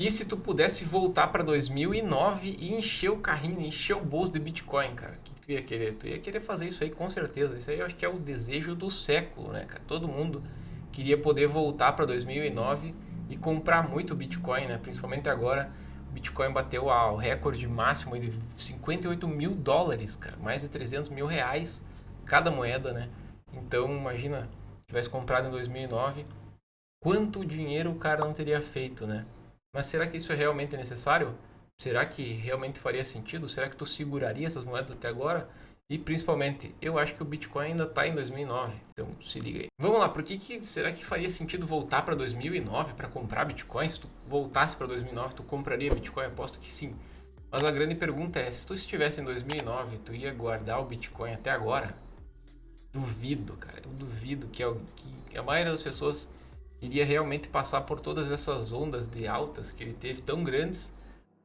E se tu pudesse voltar para 2009 e encher o carrinho, encher o bolso de Bitcoin, cara? O que tu ia querer? Tu ia querer fazer isso aí com certeza. Isso aí eu acho que é o desejo do século, né, cara? Todo mundo queria poder voltar para 2009 e comprar muito Bitcoin, né? Principalmente agora, o Bitcoin bateu o recorde máximo de 58 mil dólares, cara. Mais de 300 mil reais cada moeda, né? Então, imagina, tivesse comprado em 2009, quanto dinheiro o cara não teria feito, né? Mas será que isso é realmente necessário? Será que realmente faria sentido? Será que tu seguraria essas moedas até agora? E principalmente, eu acho que o Bitcoin ainda está em 2009. Então, se liga aí. Vamos lá, por que será que faria sentido voltar para 2009 para comprar Bitcoin? Se tu voltasse para 2009, tu compraria Bitcoin? Aposto que sim. Mas a grande pergunta é, se tu estivesse em 2009, tu ia guardar o Bitcoin até agora? Duvido, cara. Eu duvido que a maioria das pessoas iria realmente passar por todas essas ondas de altas que ele teve tão grandes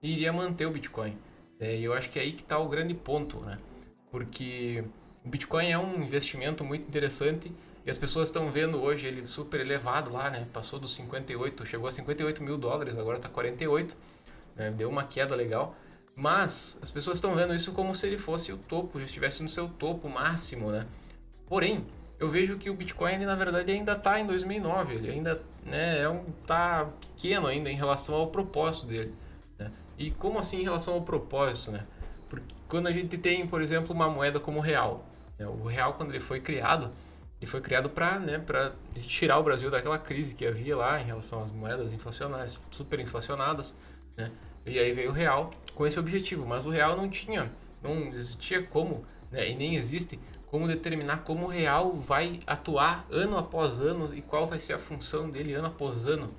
e iria manter o Bitcoin. E eu acho que é aí que está o grande ponto, né? Porque o Bitcoin é um investimento muito interessante e as pessoas estão vendo hoje ele super elevado lá, né? Passou dos 58, chegou a 58 mil dólares, agora está 48, né? Deu uma queda legal. Mas as pessoas estão vendo isso como se ele fosse o topo, já estivesse no seu topo máximo, né? Porém, eu vejo que o Bitcoin ele, na verdade ainda está em 2009, ele ainda né, tá pequeno ainda em relação ao propósito dele. Né? E como assim em relação ao propósito, né? Porque quando a gente tem, por exemplo, uma moeda como o real, né? O real quando ele foi criado para tirar o Brasil daquela crise que havia lá em relação às moedas inflacionárias, super inflacionadas, né? E aí veio o real com esse objetivo, mas o real não existia como, né, e nem existe como determinar como o real vai atuar ano após ano e qual vai ser a função dele ano após ano.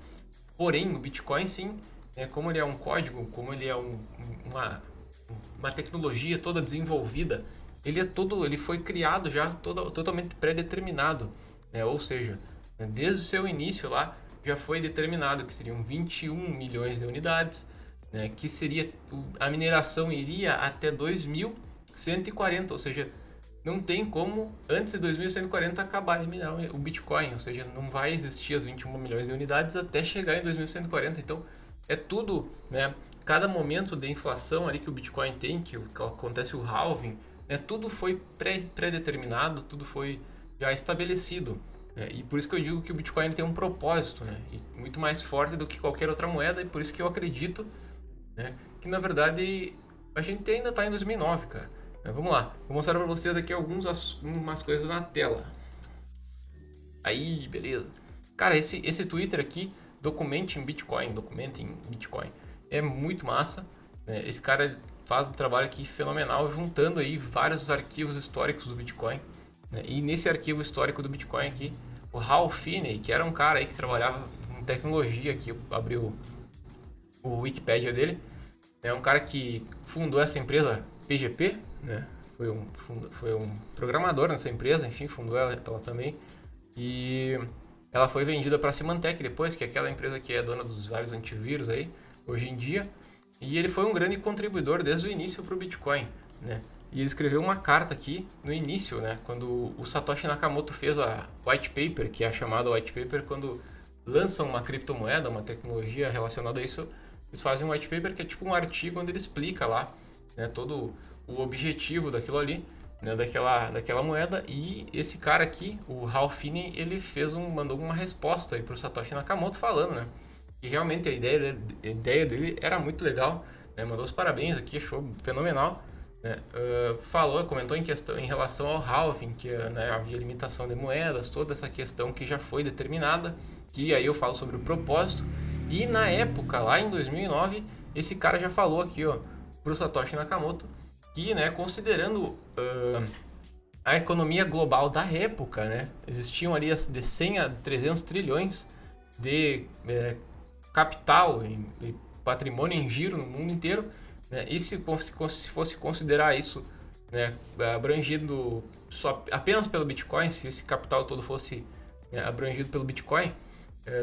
Porém, o Bitcoin sim, né, como ele é um código, como ele é uma tecnologia toda desenvolvida, ele foi criado já totalmente pré-determinado, né? Ou seja, né, desde o seu início lá já foi determinado que seriam 21 milhões de unidades, né, que seria a mineração iria até 2140, ou seja, não tem como, antes de 2140, acabar de minar o Bitcoin. Ou seja, não vai existir as 21 milhões de unidades até chegar em 2140. Então, é tudo, né? Cada momento de inflação ali que o Bitcoin tem, que acontece o halving, né? Tudo foi pré-determinado, tudo foi já estabelecido. Né? E por isso que eu digo que o Bitcoin tem um propósito, né? E muito mais forte do que qualquer outra moeda. E por isso que eu acredito, né, que na verdade a gente ainda está em 2009, cara. Vamos lá, vou mostrar para vocês aqui umas coisas na tela. Aí, beleza. Cara, esse Twitter aqui, documenta em Bitcoin, é muito massa. Né? Esse cara faz um trabalho aqui fenomenal, juntando aí vários arquivos históricos do Bitcoin. Né? E nesse arquivo histórico do Bitcoin aqui, o Hal Finney, que era um cara aí que trabalhava em tecnologia, que abriu o Wikipedia dele, é um cara que fundou essa empresa PGP, né? Foi um programador nessa empresa, enfim, fundou ela também. E ela foi vendida para a Symantec depois, que é aquela empresa que é dona dos vários antivírus aí, hoje em dia. E ele foi um grande contribuidor desde o início para o Bitcoin, né? E ele escreveu uma carta aqui no início, né? Quando o Satoshi Nakamoto fez a white paper, que é a chamada white paper, quando lançam uma criptomoeda, uma tecnologia relacionada a isso, eles fazem um white paper que é tipo um artigo onde ele explica lá, né, todo o objetivo daquilo ali, né, daquela moeda. E esse cara aqui, o Ralph Finney, ele mandou uma resposta aí pro Satoshi Nakamoto falando, né, que realmente a ideia dele era muito legal, né, mandou os parabéns aqui, achou fenomenal. Né, comentou em relação ao halving, que né, havia limitação de moedas, toda essa questão que já foi determinada, que aí eu falo sobre o propósito. E na época, lá em 2009, esse cara já falou aqui, ó, pro Satoshi Nakamoto, que, né, considerando a economia global da época, né, existiam ali de 100 a 300 trilhões de capital e patrimônio em giro no mundo inteiro, né, e se fosse considerar isso, né, abrangido apenas pelo Bitcoin, se esse capital todo fosse abrangido pelo Bitcoin,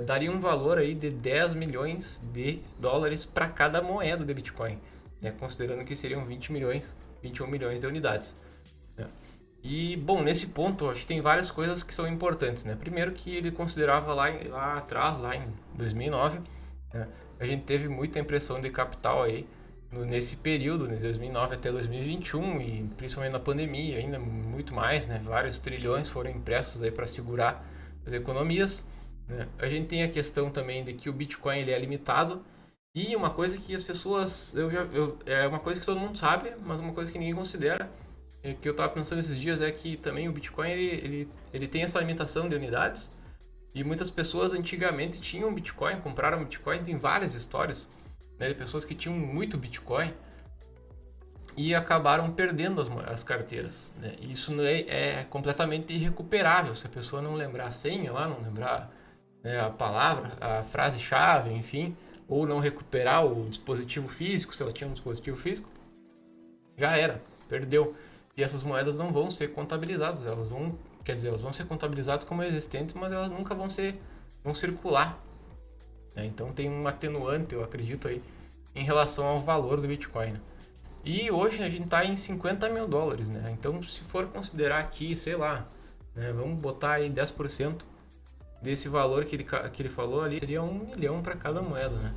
daria um valor aí de 10 milhões de dólares para cada moeda de Bitcoin, né? Considerando que seriam 21 milhões de unidades. Né? E, bom, nesse ponto, acho que tem várias coisas que são importantes. Né? Primeiro que ele considerava lá atrás, lá em 2009, né? A gente teve muita impressão de capital aí nesse período, de 2009 até 2021 e principalmente na pandemia, ainda muito mais, né? Vários trilhões foram impressos aí para segurar as economias, né? A gente tem a questão também de que o Bitcoin ele é limitado e uma coisa que as pessoas, é uma coisa que todo mundo sabe, mas uma coisa que ninguém considera, que eu tava pensando esses dias é que também o Bitcoin ele tem essa limitação de unidades e muitas pessoas antigamente tinham Bitcoin, compraram Bitcoin, tem várias histórias, né, de pessoas que tinham muito Bitcoin e acabaram perdendo as carteiras, né? E isso é completamente irrecuperável se a pessoa não lembrar a senha lá, não lembrar, né, a palavra, a frase-chave, enfim, ou não recuperar o dispositivo físico, se ela tinha um dispositivo físico, já era, perdeu. E essas moedas não vão ser contabilizadas, elas vão, quer dizer, elas vão ser contabilizadas como existentes, mas elas nunca vão circular, né? Então tem um atenuante, eu acredito aí, em relação ao valor do Bitcoin, né? E hoje a gente está em 50 mil dólares, né? Então se for considerar aqui, sei lá, né, vamos botar aí 10% desse valor que ele falou ali, seria 1 milhão para cada moeda, né?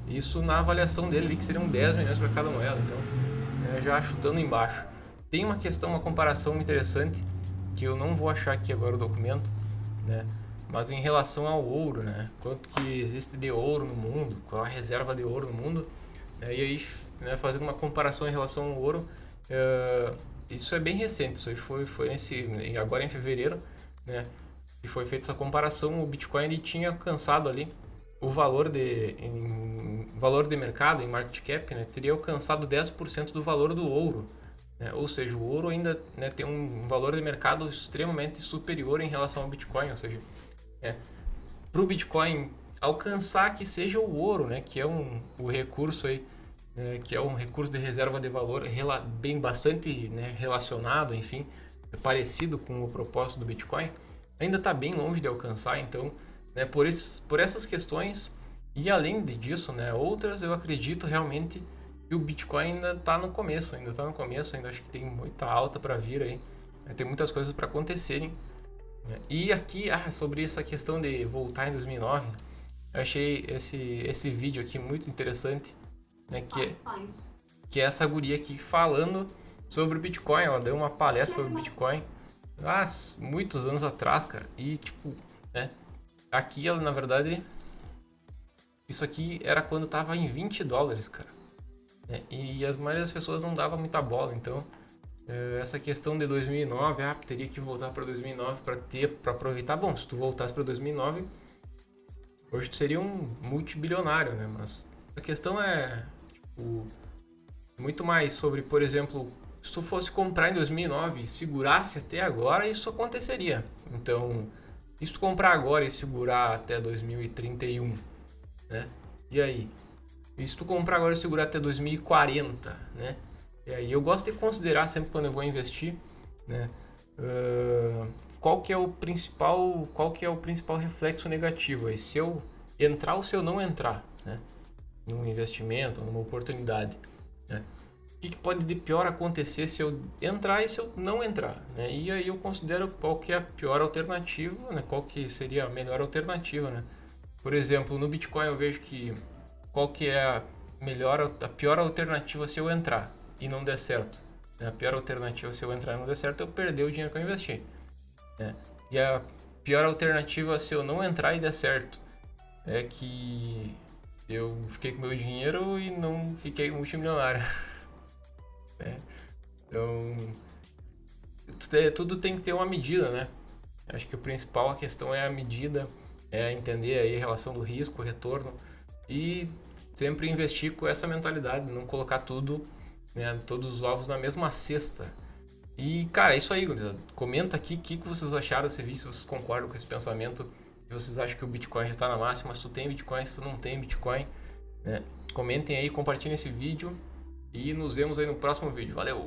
Isso na avaliação dele ali, que seriam 10 milhões para cada moeda, então, né, já chutando embaixo. Tem uma questão, uma comparação interessante, que eu não vou achar aqui agora o documento, né? Mas em relação ao ouro, né? Quanto que existe de ouro no mundo, qual a reserva de ouro no mundo, né? E aí, né, fazendo uma comparação em relação ao ouro, isso é bem recente, isso aí foi agora em fevereiro, né? E foi feita essa comparação, o Bitcoin ele tinha alcançado ali o valor de mercado, em market cap, né, teria alcançado 10% do valor do ouro, né? Ou seja, o ouro ainda, né, tem um valor de mercado extremamente superior em relação ao Bitcoin, ou seja, para o Bitcoin alcançar que seja o ouro, né, que é o recurso aí, que é um recurso de reserva de valor bem bastante, né, relacionado, enfim, parecido com o propósito do Bitcoin, ainda está bem longe de alcançar. Então, né, por essas questões e além disso, né, outras, eu acredito realmente que o Bitcoin ainda está no começo, ainda acho que tem muita alta para vir aí, né, tem muitas coisas para acontecerem, né. E aqui, sobre essa questão de voltar em 2009, eu achei esse vídeo aqui muito interessante, né, que é essa guria aqui falando sobre o Bitcoin. Ela deu uma palestra sobre o Bitcoin há muitos anos atrás, cara, e tipo, né, aqui ela, na verdade, isso aqui era quando tava em 20 dólares, cara, né, e as maioria das pessoas não dava muita bola. Então, essa questão de 2009, teria que voltar para 2009 para aproveitar. Bom, se tu voltasse para 2009, hoje tu seria um multibilionário, né? Mas a questão é, tipo, muito mais sobre, por exemplo, se tu fosse comprar em 2009 e segurasse até agora, isso aconteceria. Então, se tu comprar agora e segurar até 2031, né? E aí? E se tu comprar agora e segurar até 2040, né? E aí, eu gosto de considerar sempre quando eu vou investir, né? Qual que é o principal reflexo negativo? É se eu entrar ou se eu não entrar, né, num investimento, numa oportunidade, né? O que pode de pior acontecer se eu entrar e se eu não entrar, né? E aí eu considero qual que é a pior alternativa, né? Qual que seria a melhor alternativa, né? Por exemplo, no Bitcoin eu vejo que qual que é a pior alternativa se eu entrar e não der certo, né? A pior alternativa se eu entrar e não der certo é eu perder o dinheiro que eu investi, né? E a pior alternativa se eu não entrar e der certo é que eu fiquei com meu dinheiro e não fiquei multimilionário. Então, tudo tem que ter uma medida, né? Acho que a questão é a medida, é entender aí a relação do risco, retorno e sempre investir com essa mentalidade, não colocar tudo, né, todos os ovos na mesma cesta. E, cara, é isso aí, gurizada. Comenta aqui o que vocês acharam desse vídeo, se vocês concordam com esse pensamento, se vocês acham que o Bitcoin já está na máxima, se tu tem Bitcoin, se tu não tem Bitcoin, né? Comentem aí, compartilhem esse vídeo e nos vemos aí no próximo vídeo. Valeu!